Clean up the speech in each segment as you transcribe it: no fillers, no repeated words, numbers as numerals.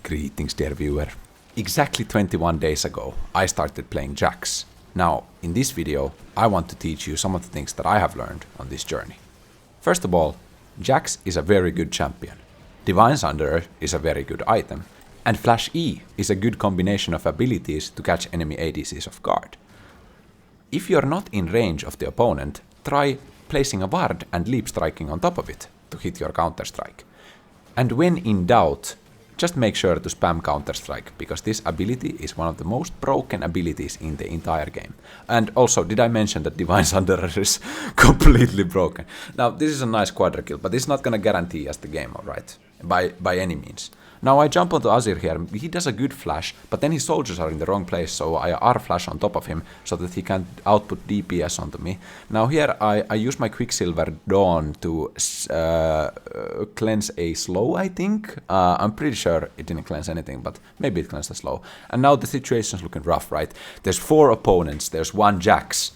Greetings, dear viewer. Exactly 21 days ago, I started playing Jax. Now, in this video, I want to teach you some of the things that I have learned on this journey. First of all, Jax is a very good champion. Divine Sunderer is a very good item, and Flash E is a good combination of abilities to catch enemy ADCs off guard. If you're not in range of the opponent, try placing a ward and leap striking on top of it to hit your counter-strike. And when in doubt, just make sure to spam Counter-Strike, because this ability is one of the most broken abilities in the entire game. And also, did I mention that Divine Sunderer is completely broken? Now, this is a nice quadra kill, but it's not gonna guarantee us the game, alright? By any means. Now I jump onto Azir here, he does a good flash, but then his soldiers are in the wrong place, so I R-flash on top of him, so that he can't output DPS onto me. Now here I use my Quicksilver Dawn to cleanse a slow, I think. I'm pretty sure it didn't cleanse anything, but maybe it cleansed a slow. And now the situation's looking rough, right? There's 4 opponents, there's 1 Jax,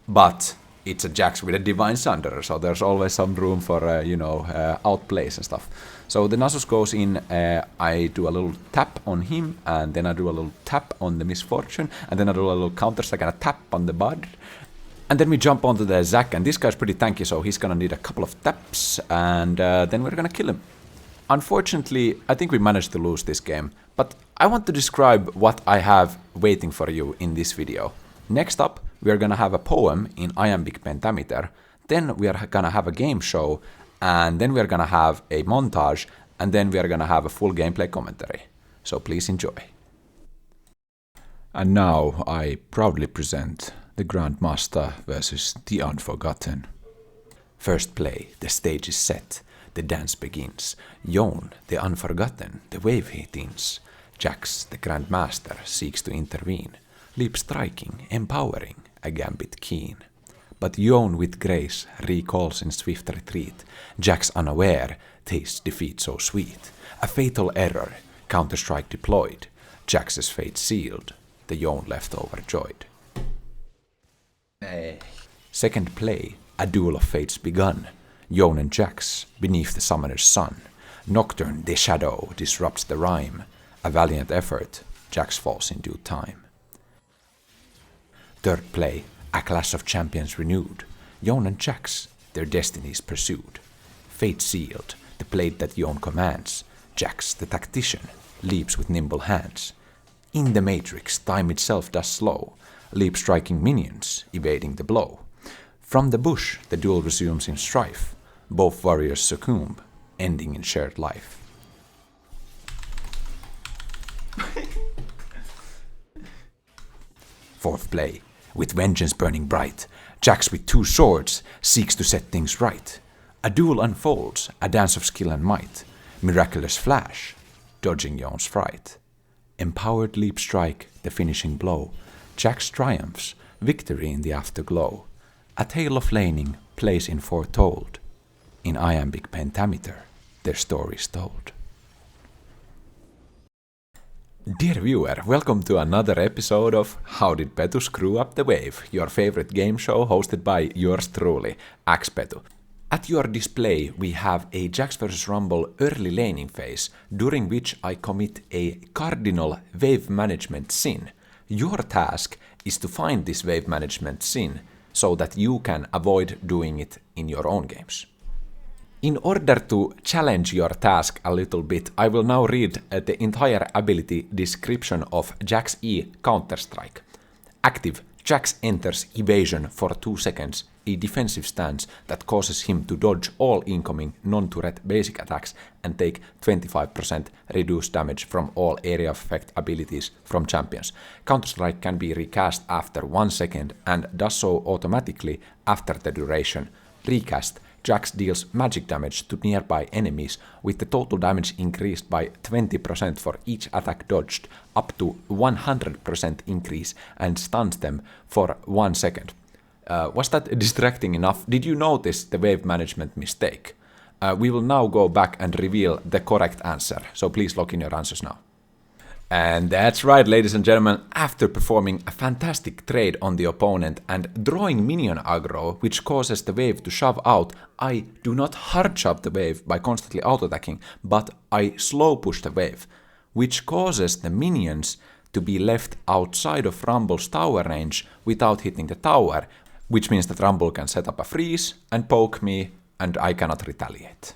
but it's a Jax with a Divine Sunderer, so there's always some room for, outplays and stuff. So the Nasus goes in, I do a little tap on him, and then I do a little tap on the Misfortune, and then I do a little counter-strike and a tap on the Bud. And then we jump onto the Zac, and this guy's pretty tanky, so he's gonna need a couple of taps, and then we're gonna kill him. Unfortunately, I think we managed to lose this game, but I want to describe what I have waiting for you in this video. Next up, we are gonna have a poem in iambic pentameter, then we are gonna have a game show, and then we are gonna have a montage, and then we are gonna have a full gameplay commentary. So please enjoy. And now I proudly present the Grandmaster versus the Unforgotten. First play, the stage is set, the dance begins. Yon, the Unforgotten, the wave he teens. Jax, the Grandmaster, seeks to intervene. Leap striking, empowering, a gambit keen. But Yon with grace recalls in swift retreat. Jax unaware tastes defeat so sweet. A fatal error, counter-strike deployed. Jax's fate sealed, the Yon left overjoyed. Second play, a duel of fates begun. Yon and Jax beneath the summoner's sun. Nocturne, the shadow, disrupts the rhyme. A valiant effort, Jax falls in due time. Third play, a clash of champions renewed. Yon and Jax, their destinies pursued. Fate sealed, the blade that Yon commands. Jax, the tactician, leaps with nimble hands. In the matrix, time itself does slow. Leap striking minions, evading the blow. From the bush, the duel resumes in strife. Both warriors succumb, ending in shared life. Fourth play, with vengeance burning bright, Jax with 2 swords seeks to set things right. A duel unfolds, a dance of skill and might. Miraculous flash, dodging Yon's fright. Empowered leap strike, the finishing blow. Jax triumphs, victory in the afterglow. A tale of laning plays in foretold. In iambic pentameter, their story's told. Dear viewer, welcome to another episode of How Did Petu Screw Up the Wave, your favorite game show hosted by yours truly, xPetu. At your display we have a Jax vs Rumble early laning phase, during which I commit a cardinal wave management sin. Your task is to find this wave management sin, so that you can avoid doing it in your own games. In order to challenge your task a little bit, I will now read the entire ability description of Jax E Counter-Strike. Active, Jax enters Evasion for 2 seconds, a defensive stance that causes him to dodge all incoming non-turret basic attacks and take 25% reduced damage from all area of effect abilities from champions. Counter-Strike can be recast after 1 second and does so automatically after the duration. Recast, Jax deals magic damage to nearby enemies, with the total damage increased by 20% for each attack dodged, up to 100% increase, and stuns them for 1 second. Was that distracting enough? Did you notice the wave management mistake? We will now go back and reveal the correct answer, so please lock in your answers now. And that's right, ladies and gentlemen, after performing a fantastic trade on the opponent and drawing minion aggro, which causes the wave to shove out, I do not hard shove the wave by constantly auto-attacking, but I slow push the wave. which causes the minions to be left outside of Rumble's tower range without hitting the tower, which means that Rumble can set up a freeze and poke me, and I cannot retaliate.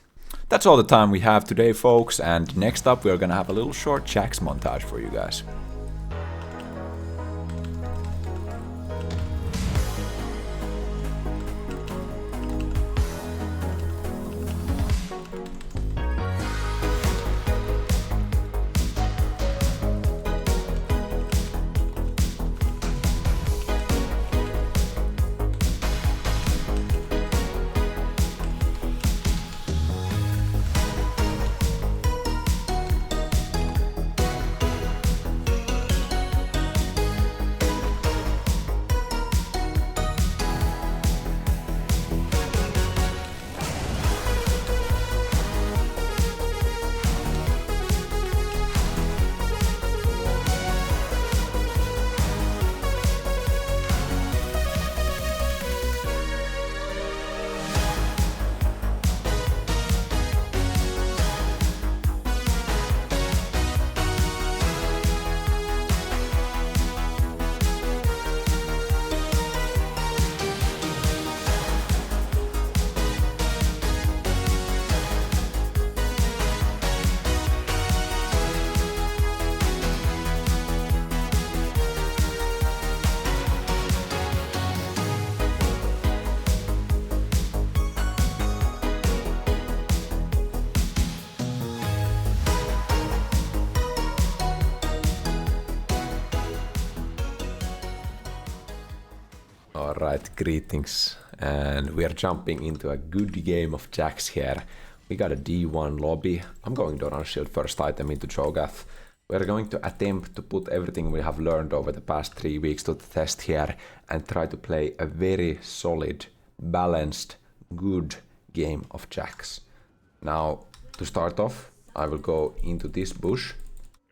That's all the time we have today, folks, and next up we're gonna have a little short Jax montage for you guys. Alright, greetings, and we are jumping into a good game of Jax here. We got a D1 lobby. I'm going to run shield first item into Cho'Gath. We're going to attempt to put everything we have learned over the past 3 weeks to the test here and try to play a very solid, balanced, good game of Jax. Now, to start off, I will go into this bush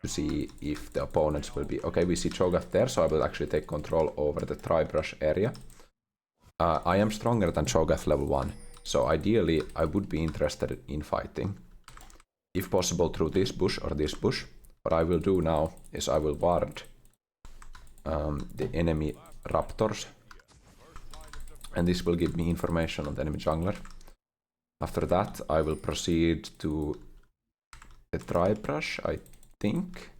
to see if the opponents will be... Okay, we see Cho'Gath there, so I will actually take control over the Tribrush area. I am stronger than Cho'Gath level 1, so ideally I would be interested in fighting. If possible through this bush or this bush. What I will do now is I will ward the enemy raptors. And this will give me information on the enemy jungler. After that I will proceed to the Tribrush, I think.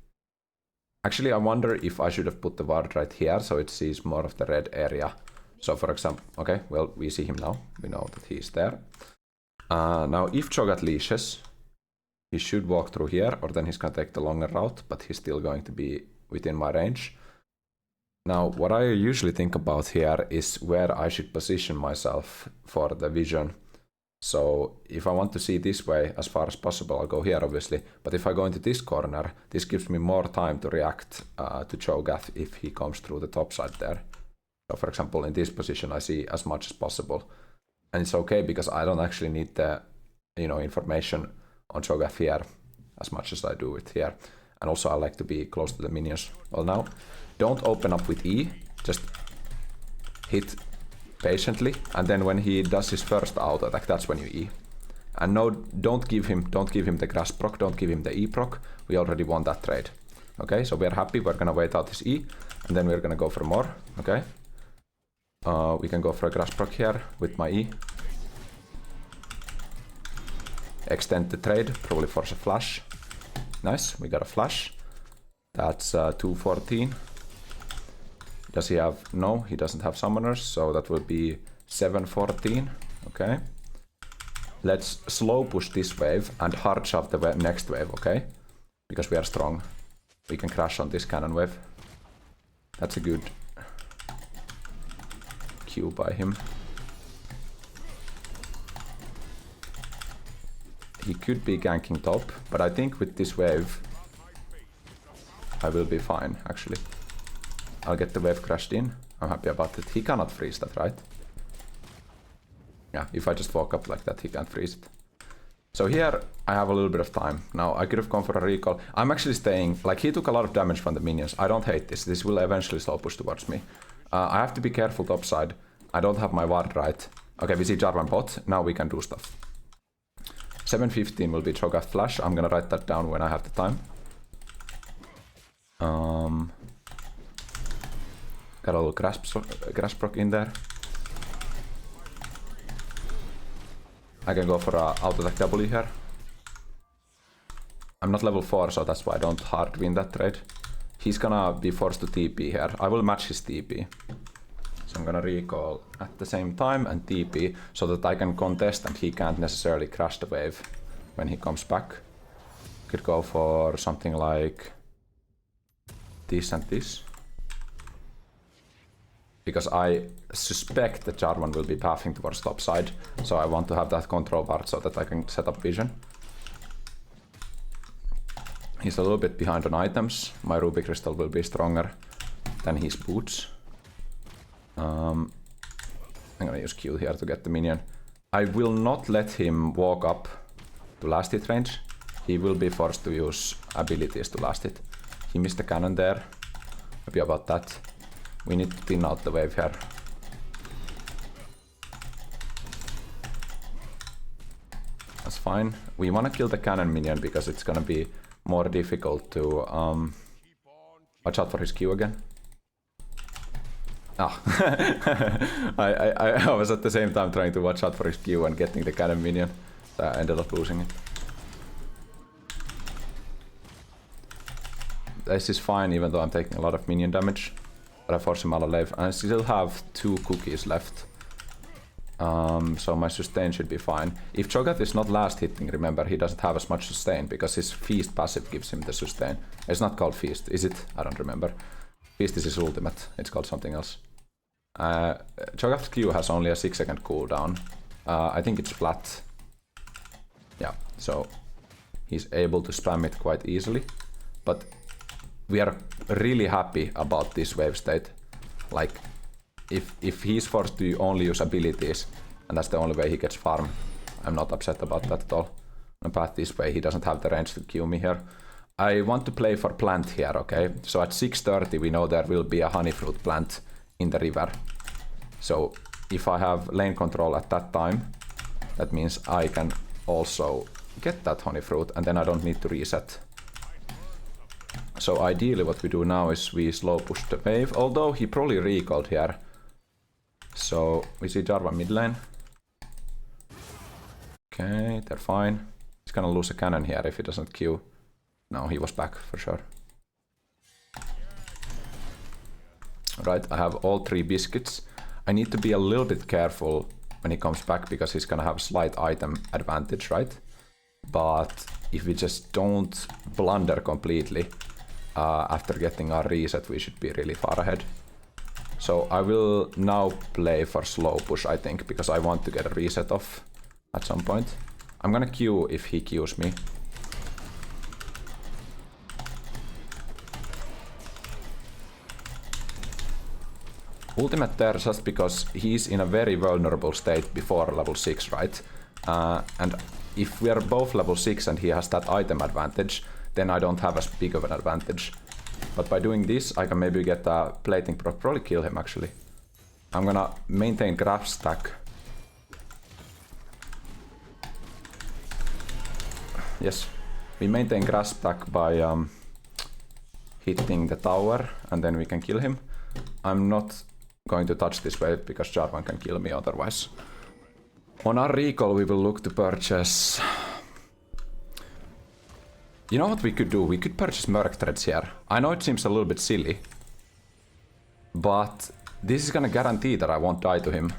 Actually, I wonder if I should have put the ward right here so it sees more of the red area. So for example, okay, well, we see him now. We know that he's there. Now, if Cho'Gath leashes, he should walk through here, or then he's gonna take the longer route, but he's still going to be within my range. Now, what I usually think about here is where I should position myself for the vision. So if I want to see this way as far as possible, I'll go here, obviously. But if I go into this corner, this gives me more time to react to Cho'Gath if he comes through the top side there. So for example, in this position, I see as much as possible. And it's okay because I don't actually need the, information on Cho'Gath here as much as I do it here. And also I like to be close to the minions. Well, now, don't open up with E, just hit patiently, and then when he does his first auto attack, that's when you E. And no, don't give him the grass proc, don't give him the E proc. We already won that trade. Okay, so we're happy, we're gonna wait out his E, and then we're gonna go for more, okay? We can go for a grass proc here with my E. Extend the trade, probably force a flash. Nice, we got a flash. That's 214. Does he have... No, he doesn't have summoners, so that will be 714. Okay. Let's slow push this wave and hard shove the next wave, okay? Because we are strong. We can crash on this cannon wave. That's a good Q by him. He could be ganking top, but I think with this wave I will be fine, actually. I'll get the wave crashed in. I'm happy about it. He cannot freeze that, right? Yeah, if I just walk up like that, he can't freeze it. So here I have a little bit of time. Now I could have gone for a recall. I'm actually staying, like he took a lot of damage from the minions. I don't hate this. This will eventually slow push towards me. I have to be careful topside. I don't have my ward right. Okay, we see Jarvan bot. Now we can do stuff. 715 will be Cho'Gath flash. I'm gonna write that down when I have the time. Got a little grass proc in there. I can go for a auto attack W here. I'm not level 4, so that's why I don't hard win that trade. He's gonna be forced to TP here. I will match his TP. So I'm gonna recall at the same time and TP so that I can contest and he can't necessarily crash the wave when he comes back. Could go for something like this and this. Because I suspect that Jarvan will be pathing towards top side, so I want to have that control part so that I can set up vision. He's a little bit behind on items. My Ruby Crystal will be stronger than his boots. I'm gonna use Q here to get the minion. I will not let him walk up to last hit range. He will be forced to use abilities to last hit. He missed the cannon there. Happy about that. We need to thin out the wave here. That's fine. We wanna kill the cannon minion because it's gonna be more difficult to watch out for his Q again. Ah, I was at the same time trying to watch out for his Q and getting the cannon minion. So I ended up losing it. This is fine even though I'm taking a lot of minion damage. But I force him out of life. I still have 2 cookies left. So my sustain should be fine. If Cho'Gath is not last hitting, remember, he doesn't have as much sustain because his feast passive gives him the sustain. It's not called feast, is it? I don't remember. Feast is his ultimate. It's called something else. Cho'Gath's Q has only a 6-second cooldown. I think it's flat. Yeah, so he's able to spam it quite easily. But we are really happy about this wave state. Like, if he's forced to only use abilities, and that's the only way he gets farm, I'm not upset about that at all. I'm gonna path this way, he doesn't have the range to kill me here. I want to play for plant here, okay? So at 6:30 we know there will be a honey fruit plant in the river. So if I have lane control at that time, that means I can also get that honey fruit and then I don't need to reset. So ideally what we do now is we slow push the wave, although he probably recalled here. So we see Jarvan mid lane. Okay, they're fine. He's gonna lose a cannon here if he doesn't Q. No, he was back for sure. Right, I have all 3 biscuits. I need to be a little bit careful when he comes back because he's gonna have slight item advantage, right? But if we just don't blunder completely after getting our reset, we should be really far ahead. So I will now play for slow push, I think, because I want to get a reset off at some point. I'm gonna Q if he Qs me. Ultimate there just because he's in a very vulnerable state before level 6, right? And if we are both level 6 and he has that item advantage, then I don't have as big of an advantage. But by doing this, I can maybe get a plating, probably kill him actually. I'm gonna maintain grab stack. Yes, we maintain grab stack by hitting the tower and then we can kill him. I'm not going to touch this wave because Jarvan can kill me otherwise. On our recall we will look to purchase... You know what we could do? We could purchase Merc Threads here. I know it seems a little bit silly, but this is gonna guarantee that I won't die to him.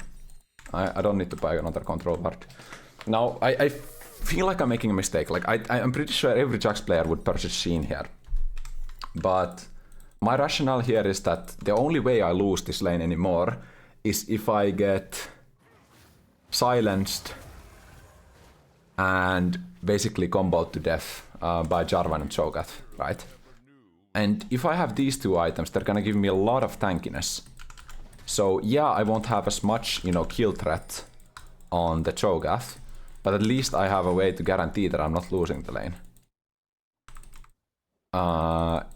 I don't need to buy another control part. Now, I feel like I'm making a mistake. Like, I'm pretty sure every Jax player would purchase SHEN here. But my rationale here is that the only way I lose this lane anymore is if I get silenced and basically comboed to death by Jarvan and Cho'Gath, right? And if I have these 2 items, they're gonna give me a lot of tankiness. So yeah, I won't have as much, you know, kill threat on the Cho'Gath, but at least I have a way to guarantee that I'm not losing the lane.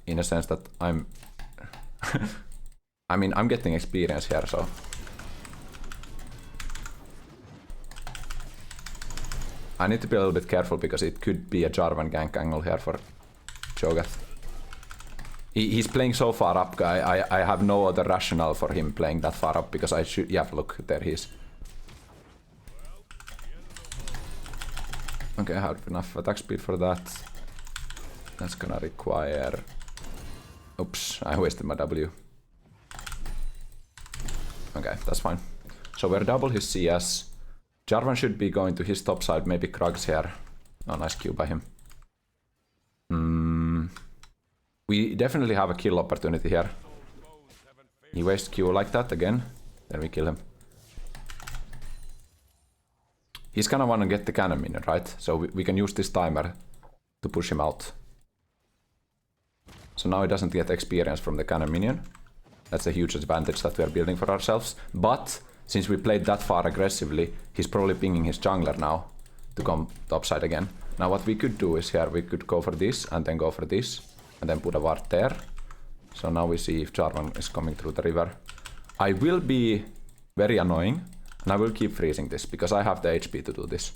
In a sense that I'm... I mean, I'm getting experience here, so... I need to be a little bit careful because it could be a Jarvan gank angle here for Cho'Gath. He's playing so far up, guy. I have no other rationale for him playing that far up because I should. Yeah, look, there he is. Okay, I have enough attack speed for that. That's gonna require. Oops, I wasted my W. Okay, that's fine. So we're double his CS. Jarvan should be going to his top side, maybe Krug's here. Oh, nice Q by him. We definitely have a kill opportunity here. He wastes Q like that again, then we kill him. He's gonna wanna get the cannon minion, right? So we can use this timer to push him out. So now he doesn't get experience from the cannon minion. That's a huge advantage that we are building for ourselves. But since we played that far aggressively, he's probably pinging his jungler now to come topside again. Now what we could do is here, we could go for this and then go for this and then put a ward there. So now we see if Jarvan is coming through the river. I will be very annoying and I will keep freezing this because I have the HP to do this.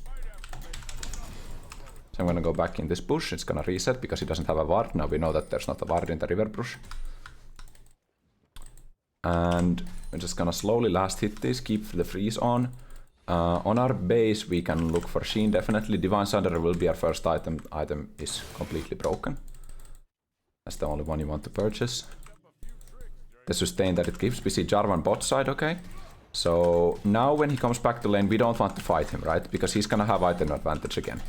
So I'm gonna go back in this bush, it's gonna reset because he doesn't have a ward. Now we know that there's not a ward in the river bush. And we're just gonna slowly last hit this, keep the freeze on. On our base we can look for SHEN definitely. Divine Sunderer will be our first item. Item is completely broken. That's the only one you want to purchase. The sustain that it gives. We see Jarvan bot side, okay. So now when he comes back to lane we don't want to fight him, right? Because he's gonna have item advantage again.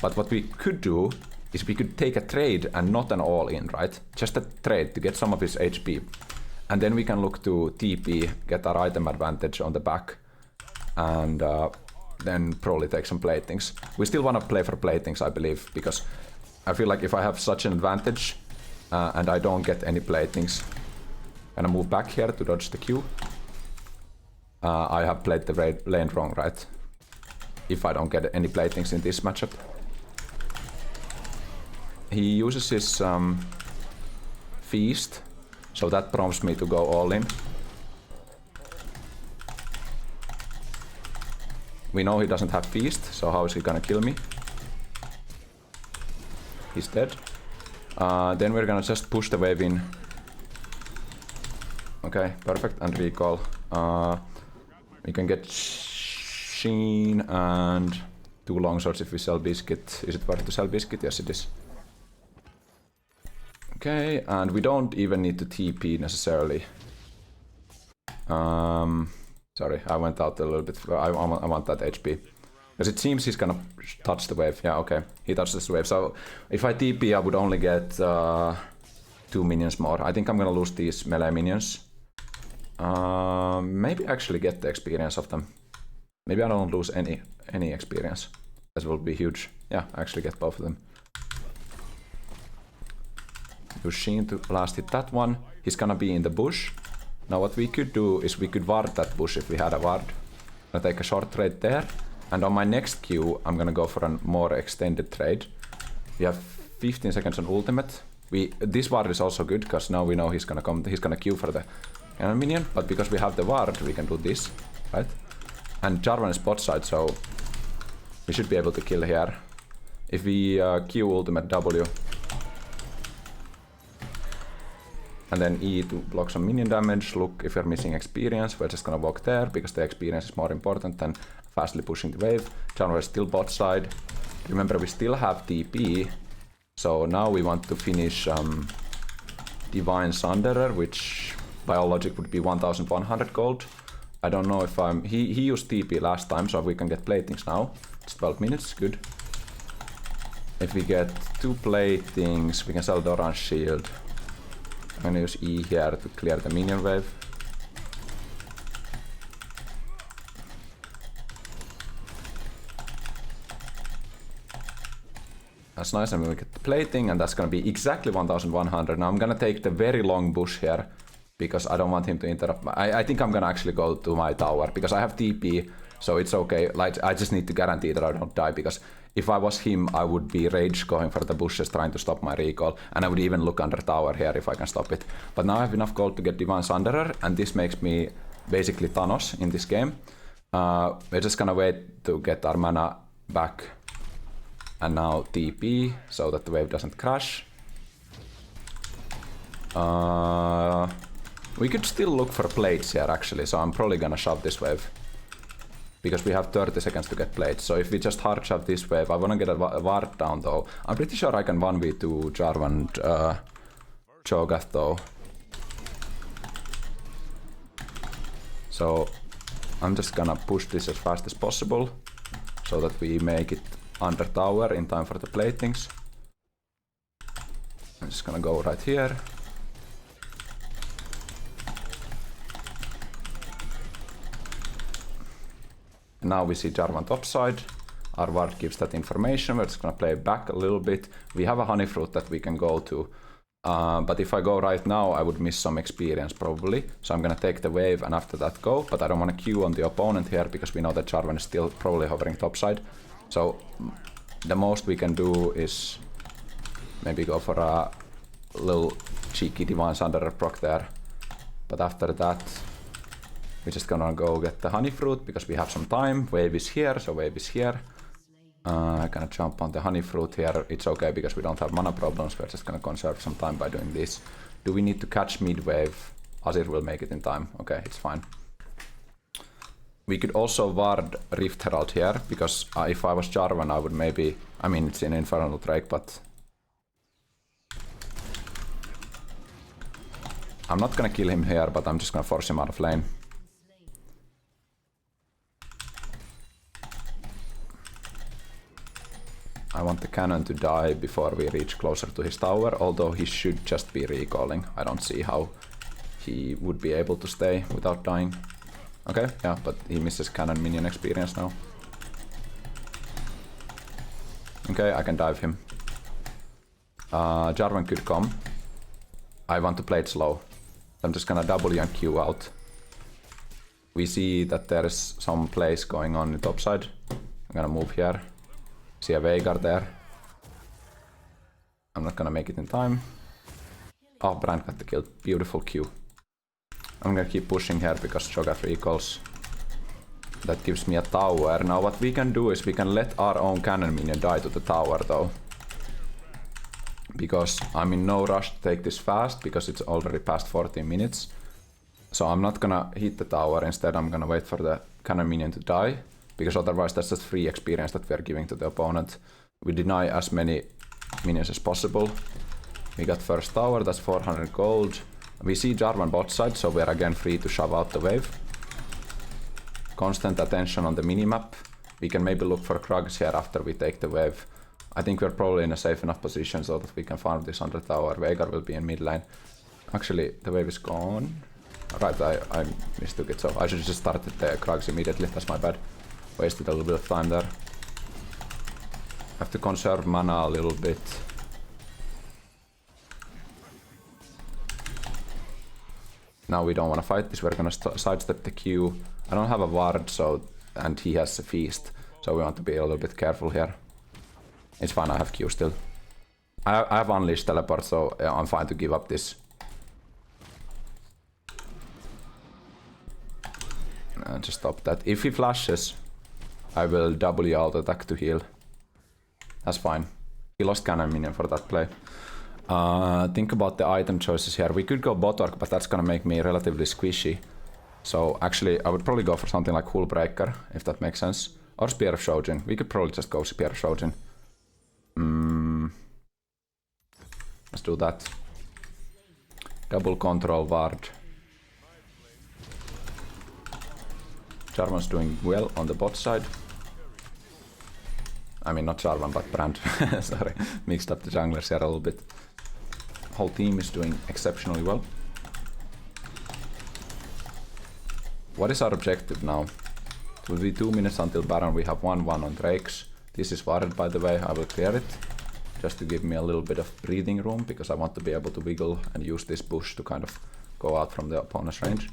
But what we could do is we could take a trade and not an all-in, right? Just a trade to get some of his HP. And then we can look to TP, get our item advantage on the back. And then probably take some platings. We still want to play for platings, I believe, because I feel like if I have such an advantage and I don't get any platings, and I move back here to dodge the Q, I have played the lane wrong, right? If I don't get any platings in this matchup. He uses his feast, so that prompts me to go all in. We know he doesn't have feast, so how is he gonna kill me? He's dead. Then we're gonna just push the wave in. Okay, perfect, and recall. We can get SHEN and 2 long swords if we sell biscuit. Is it worth to sell biscuit? Yes, it is. Okay, and we don't even need to TP necessarily. Sorry, I went out a little bit. I want that HP. Because it seems he's gonna touch the wave. Yeah, okay. He touches the wave. So if I TP, I would only get 2 minions more. I think I'm gonna lose these melee minions. Maybe actually get the experience of them. Maybe I don't lose any experience. That will be huge. Yeah, I actually get both of them. Use SHEN to last hit that one. He's gonna be in the bush. Now what we could do is we could ward that bush if we had a ward. I'm gonna take a short trade there. And on my next Q, I'm gonna go for a more extended trade. We have 15 seconds on ultimate. This ward is also good because now we know he's gonna Q for the cannon minion. But because we have the ward, we can do this, right? And Jarvan is bot side, so we should be able to kill here. If we Q ultimate W. And then E to block some minion damage. Look, if you're missing experience, we're just gonna walk there because the experience is more important than fastly pushing the wave. Jarvan is still bot side. Remember, we still have TP. So now we want to finish Divine Sunderer, which by all logic would be 1100 gold. I don't know if he used TP last time, so we can get platings now. It's 12 minutes, good. If we get 2 platings, we can sell Doran's shield. I'm gonna use E here to clear the minion wave. That's nice, and we get the plating, and that's gonna be exactly 1100. Now I'm gonna take the very long bush here, because I don't want him to interrupt. I think I'm gonna actually go to my tower, because I have TP, so it's okay. Like, I just need to guarantee that I don't die, because if I was him, I would be rage going for the bushes trying to stop my recall, and I would even look under tower here if I can stop it. But now I have enough gold to get Divine Sunderer, and this makes me basically Thanos in this game. We're just gonna wait to get our mana back, and now TP, so that the wave doesn't crash. We could still look for plates here actually, so I'm probably gonna shove this wave. Because we have 30 seconds to get plates, so if we just hard shove this wave, I wanna get a ward down though. I'm pretty sure I can 1v2 Jarvan and Cho'Gath though. So I'm just gonna push this as fast as possible so that we make it under tower in time for the platings. I'm just gonna go right here. Now we see Jarvan topside. Our ward gives that information. We're just gonna play back a little bit. We have a honey fruit that we can go to. But if I go right now, I would miss some experience probably. So I'm gonna take the wave and after that go. But I don't wanna queue on the opponent here because we know that Jarvan is still probably hovering topside. So the most we can do is maybe go for a little cheeky Divine Sunderer proc there. But after that, we're just gonna go get the honey fruit because we have some time. Wave is here, so wave is here. I'm gonna jump on the honey fruit here. It's okay because we don't have mana problems. We're just gonna conserve some time by doing this. Do we need to catch mid wave? Azir will make it in time. Okay, it's fine. We could also ward Rift Herald here because if I was Jarvan, I would maybe. I mean, it's an Infernal Drake, but I'm not gonna kill him here, but I'm just gonna force him out of lane. I want the cannon to die before we reach closer to his tower, although he should just be recalling. I don't see how he would be able to stay without dying. Okay, yeah, but he misses cannon minion experience now. Okay, I can dive him. Jarvan could come. I want to play it slow. I'm just gonna W and Q out. We see that there's some plays going on the top side. I'm gonna move here. See a Veigar there. I'm not gonna make it in time. Oh, Brand got the kill. Beautiful Q. I'm gonna keep pushing here because Cho'Gath recalls. That gives me a tower. Now what we can do is we can let our own cannon minion die to the tower though. Because I'm in no rush to take this fast because it's already past 14 minutes. So I'm not gonna hit the tower. Instead I'm gonna wait for the cannon minion to die. Because otherwise that's just free experience that we are giving to the opponent. We deny as many minions as possible. We got first tower, that's 400 gold. We see Jarvan bot side, so we are again free to shove out the wave. Constant attention on the minimap. We can maybe look for Krugs here after we take the wave. I think we're probably in a safe enough position so that we can farm this under tower. Veigar will be in mid lane. Actually, the wave is gone. Right, I mistook it, so I should just start the Krugs immediately, that's my bad. Wasted a little bit of time there. Have to conserve mana a little bit. Now we don't want to fight this, we're gonna sidestep the Q. I don't have a ward, so and he has a feast, so we want to be a little bit careful here. It's fine, I have Q still. I have unleashed teleport, so yeah, I'm fine to give up this. And just stop that. If he flashes, I will W alt attack to heal. That's fine. He lost cannon minion for that play. Think about the item choices here. We could go Botork, but that's gonna make me relatively squishy. So actually, I would probably go for something like Hull Breaker, if that makes sense. Or Spear of Shojin. We could probably just go Spear of Shojin. Let's do that. Double control ward. Jarvan's doing well on the bot side. I mean, not Jarvan, but Brand. Sorry, mixed up the junglers here a little bit. Whole team is doing exceptionally well. What is our objective now? It will be 2 minutes until Baron. We have 1-1 on Drakes. This is warded, by the way. I will clear it. Just to give me a little bit of breathing room, because I want to be able to wiggle and use this bush to kind of go out from the opponent's range.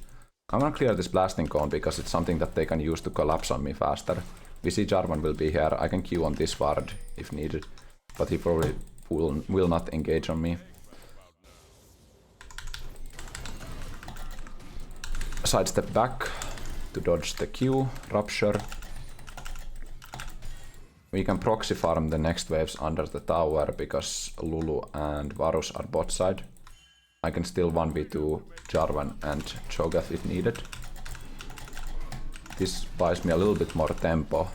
I'm gonna clear this blasting cone because it's something that they can use to collapse on me faster. We see Jarvan will be here. I can Q on this ward if needed, but he probably will not engage on me. Sidestep back to dodge the Q, Rupture. We can proxy farm the next waves under the tower because Lulu and Varus are bot side. I can still 1v2 Jarvan and Cho'Gath if needed. This buys me a little bit more tempo,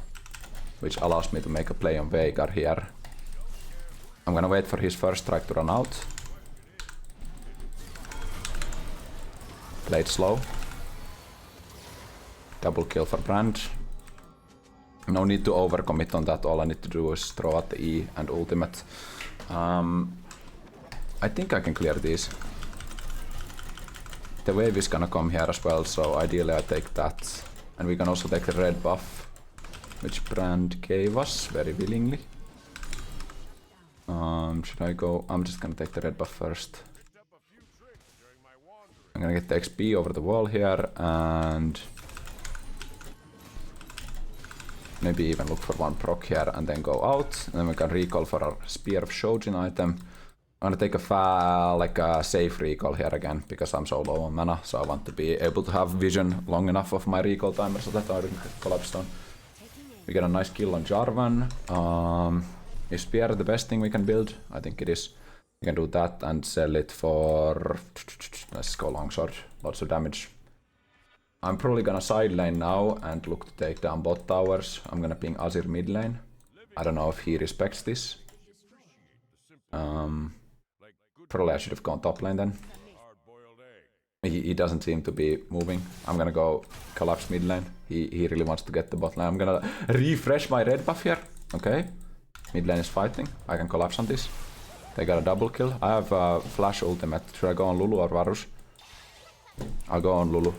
which allows me to make a play on Veigar here. I'm gonna wait for his first strike to run out. Play it slow. Double kill for Brand. No need to overcommit on that, all I need to do is throw out the E and ultimate. I think I can clear these. The wave is gonna come here as well, so ideally I take that. And we can also take the red buff, which Brand gave us very willingly. Should I go? I'm just gonna take the red buff first. I'm gonna get the XP over the wall here and maybe even look for one proc here and then go out. And then we can recall for our Spear of Shojin item. I'm gonna take a safe recall here again because I'm so low on mana, so I want to be able to have vision long enough of my recall timer so that I don't get collapse stone. We get a nice kill on Jarvan. Is Spear the best thing we can build? I think it is. We can do that and sell it for... Let's go longsword. Lots of damage. I'm probably gonna side lane now and look to take down bot towers. I'm gonna ping Azir mid lane. I don't know if he respects this. Probably I should have gone top lane then. He doesn't seem to be moving. I'm gonna go collapse mid lane. He really wants to get the bot lane. I'm gonna refresh my red buff here. Okay. Mid lane is fighting. I can collapse on this. They got a double kill. I have a flash ultimate. Should I go on Lulu or Varus? I'll go on Lulu.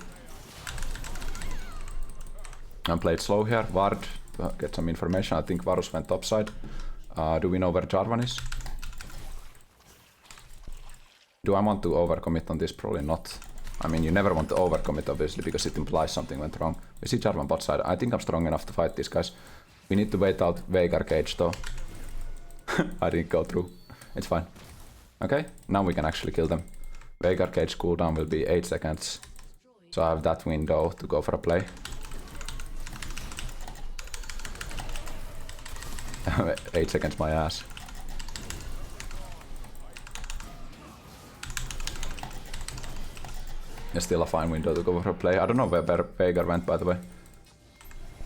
And play it slow here. Ward, get some information. I think Varus went topside. Do we know where Jarvan is? Do I want to overcommit on this? Probably not. I mean, you never want to overcommit obviously because it implies something went wrong. We see Jarvan bot side. I think I'm strong enough to fight these guys. We need to wait out Veigar cage though. I didn't go through. It's fine. Okay, now we can actually kill them. Veigar cage cooldown will be 8 seconds. So I have that window to go for a play. 8 seconds my ass. It's still a fine window to go for a play. I don't know where Veigar went by the way.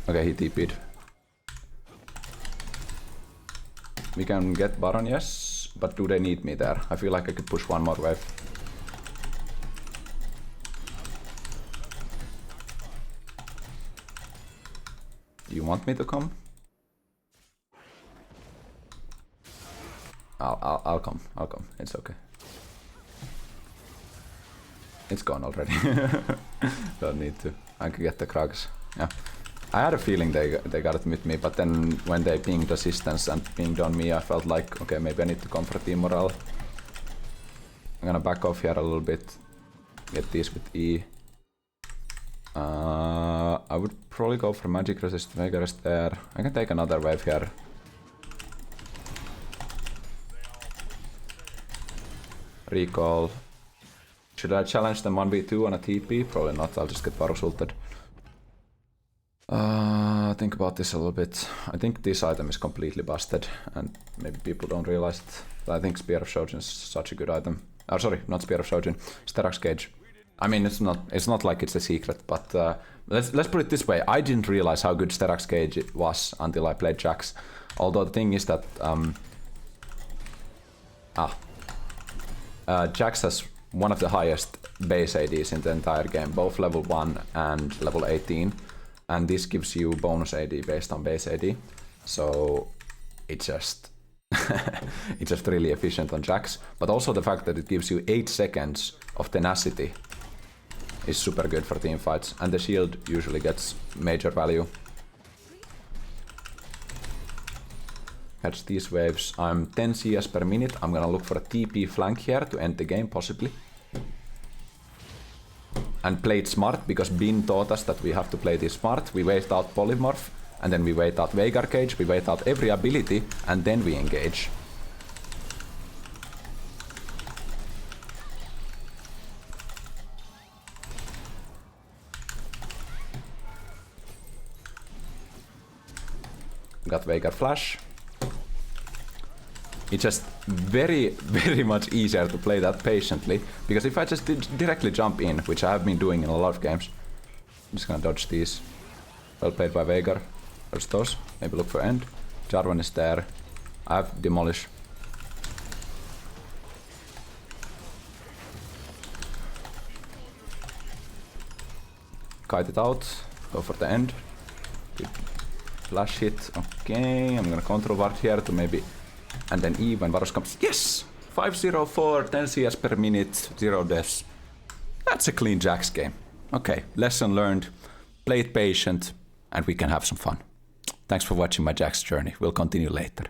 Okay, he TP'd. We can get Baron, yes, but do they need me there? I feel like I could push one more wave. You want me to come? I'll come. I'll come. It's okay. It's gone already. Don't need to. I can get the Krugs. Yeah. I had a feeling they got it with me, but then when they pinged assistance and pinged on me, I felt like, okay, maybe I need to come for team morale. I'm gonna back off here a little bit. Get these with E. I would probably go for magic resist. Veigar is there. I can take another wave here. Recall. Should I challenge them 1v2 on a TP? Probably not. I'll just get Varus ulted. Think about this a little bit. I think this item is completely busted and maybe people don't realize it. But I think Spear of Shojin is such a good item. Oh, sorry, not Spear of Shojin. Sterak's Cage. I mean, it's not like it's a secret, but let's put it this way. I didn't realize how good Sterak's Cage was until I played Jax. Although the thing is that Jax has one of the highest base ADs in the entire game, both level 1 and level 18. And this gives you bonus AD based on base AD. So it's just it's just really efficient on Jax. But also the fact that it gives you 8 seconds of tenacity is super good for team fights. And the shield usually gets major value. Catch these waves. I'm 10 CS per minute. I'm gonna look for a TP flank here to end the game possibly. And play it smart, because Bin taught us that we have to play this smart. We wait out Polymorph, and then we wait out Veigar Cage, we wait out every ability, and then we engage. Got Veigar Flash. it's just very, very much easier to play that patiently, because if I just directly jump in, which I have been doing in a lot of games, I'm just gonna dodge these. Well played by Veigar. Dodge those. Maybe look for end. Jarvan is there. I have Demolish. Kite it out. Go for the end. Good flash hit. Okay, I'm gonna control ward here to maybe... And then E when Varus comes. Yes! 504, 10 CS per minute, 0 deaths. That's a clean Jax game. Okay, lesson learned. Play it patient, and we can have some fun. Thanks for watching my Jax journey. We'll continue later.